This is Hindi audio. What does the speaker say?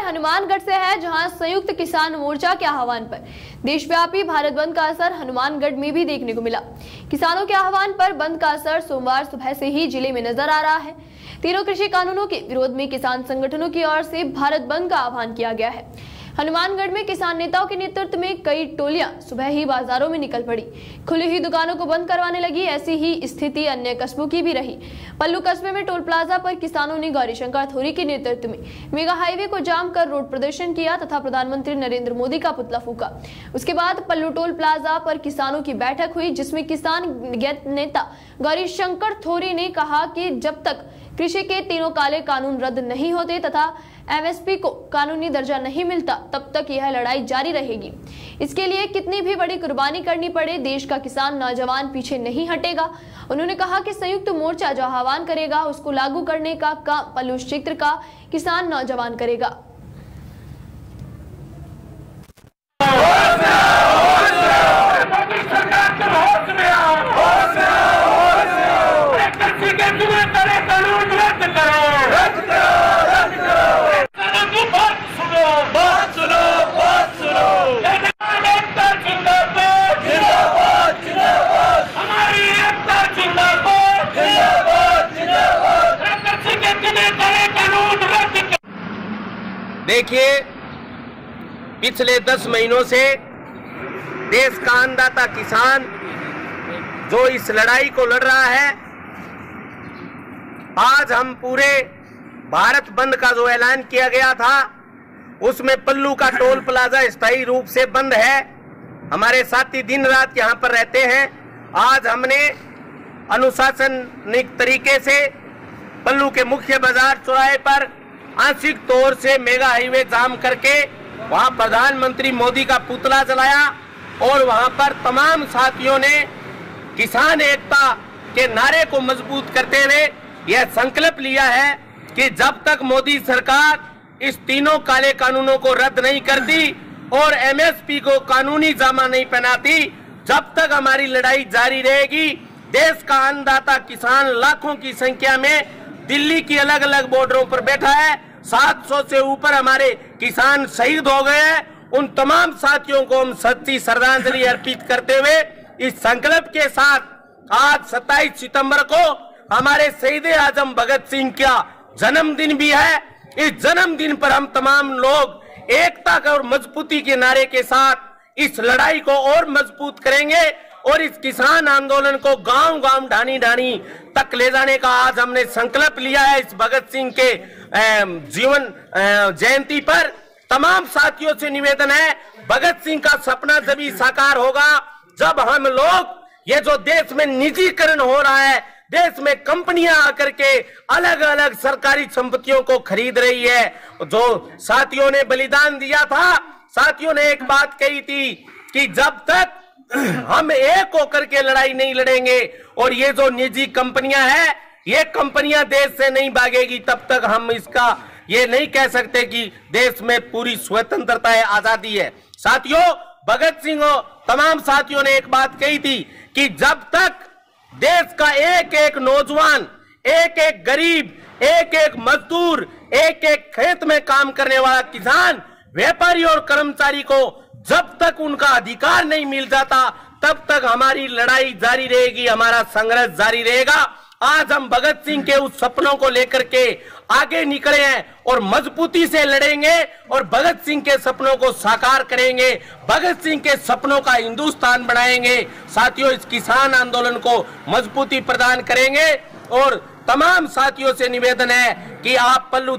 हनुमानगढ़ से है, जहां संयुक्त किसान मोर्चा के आह्वान पर देशव्यापी भारत बंद का असर हनुमानगढ़ में भी देखने को मिला। किसानों के आह्वान पर बंद का असर सोमवार सुबह से ही जिले में नजर आ रहा है। तीनों कृषि कानूनों के विरोध में किसान संगठनों की ओर से भारत बंद का आह्वान किया गया है। हनुमानगढ़ में किसान नेताओं के नेतृत्व में कई टोलियां सुबह ही बाजारों में निकल पड़ी, खुली हुई दुकानों को बंद करवाने लगी। ऐसी ही स्थिति अन्य कस्बों की भी रही। पल्लू कस्बे में टोल प्लाजा पर किसानों ने गौरीशंकर थोरी के नेतृत्व में मेगा हाईवे को जाम कर रोड प्रदर्शन किया तथा प्रधानमंत्री नरेंद्र मोदी का पुतला फूका। उसके बाद पल्लू टोल प्लाजा पर किसानों की बैठक हुई, जिसमें किसान नेता गौरीशंकर थोरी ने कहा कि जब तक कृषि के तीनों काले कानून रद्द नहीं होते तथा एमएसपी को कानूनी दर्जा नहीं मिलता, तब तक यह लड़ाई जारी रहेगी। इसके लिए कितनी भी बड़ी कुर्बानी करनी पड़े, देश का किसान नौजवान पीछे नहीं हटेगा। उन्होंने कहा कि संयुक्त मोर्चा जो आह्वान करेगा उसको लागू करने का काम पल्लू क्षेत्र का किसान नौजवान करेगा। देखिए, पिछले 10 महीनों से देश का अन्नदाता किसान जो इस लड़ाई को लड़ रहा है, आज हम पूरे भारत बंद का जो ऐलान किया गया था उसमें पल्लू का टोल प्लाजा स्थायी रूप से बंद है। हमारे साथी दिन रात यहाँ पर रहते हैं। आज हमने अनुशासनिक तरीके से पल्लू के मुख्य बाजार चौराहे पर आंशिक तौर से मेगा हाईवे जाम करके वहां प्रधानमंत्री मोदी का पुतला जलाया और वहां पर तमाम साथियों ने किसान एकता के नारे को मजबूत करते हुए यह संकल्प लिया है कि जब तक मोदी सरकार इस तीनों काले कानूनों को रद्द नहीं करती और एमएसपी को कानूनी जामा नहीं पहनाती, जब तक हमारी लड़ाई जारी रहेगी। देश का अन्नदाता किसान लाखों की संख्या में दिल्ली की अलग अलग बॉर्डरों पर बैठा है। 700 से ऊपर हमारे किसान शहीद हो गए हैं। उन तमाम साथियों को हम सच्ची श्रद्धांजलि अर्पित करते हुए इस संकल्प के साथ आज 27 सितंबर को हमारे शहीद आजम भगत सिंह का जन्मदिन भी है। इस जन्मदिन पर हम तमाम लोग एकता और मजबूती के नारे के साथ इस लड़ाई को और मजबूत करेंगे और इस किसान आंदोलन को गांव गांव ढाणी ढाणी तक ले जाने का आज हमने संकल्प लिया है। इस भगत सिंह के जीवन जयंती पर तमाम साथियों से निवेदन है, भगत सिंह का सपना तभी साकार होगा जब हम लोग, ये जो देश में निजीकरण हो रहा है, देश में कंपनियां आकर के अलग अलग सरकारी संपत्तियों को खरीद रही है, जो साथियों ने बलिदान दिया था, साथियों ने एक बात कही थी कि जब तक हम एक होकर के लड़ाई नहीं लड़ेंगे और ये जो निजी कंपनियां हैं, ये कंपनियां देश से नहीं भागेगी, तब तक हम इसका ये नहीं कह सकते कि देश में पूरी स्वतंत्रता है, आजादी है। साथियों, भगत सिंह और तमाम साथियों ने एक बात कही थी कि जब तक देश का एक एक नौजवान, एक एक गरीब, एक एक मजदूर, एक एक खेत में काम करने वाला किसान, व्यापारी और कर्मचारी को जब तक उनका अधिकार नहीं मिल जाता, तब तक हमारी लड़ाई जारी रहेगी, हमारा संघर्ष जारी रहेगा। आज हम भगत सिंह के उस सपनों को लेकर के आगे निकले हैं और मजबूती से लड़ेंगे और भगत सिंह के सपनों को साकार करेंगे, भगत सिंह के सपनों का हिंदुस्तान बनाएंगे। साथियों, इस किसान आंदोलन को मजबूती प्रदान करेंगे और तमाम साथियों से निवेदन है कि आप पल्लू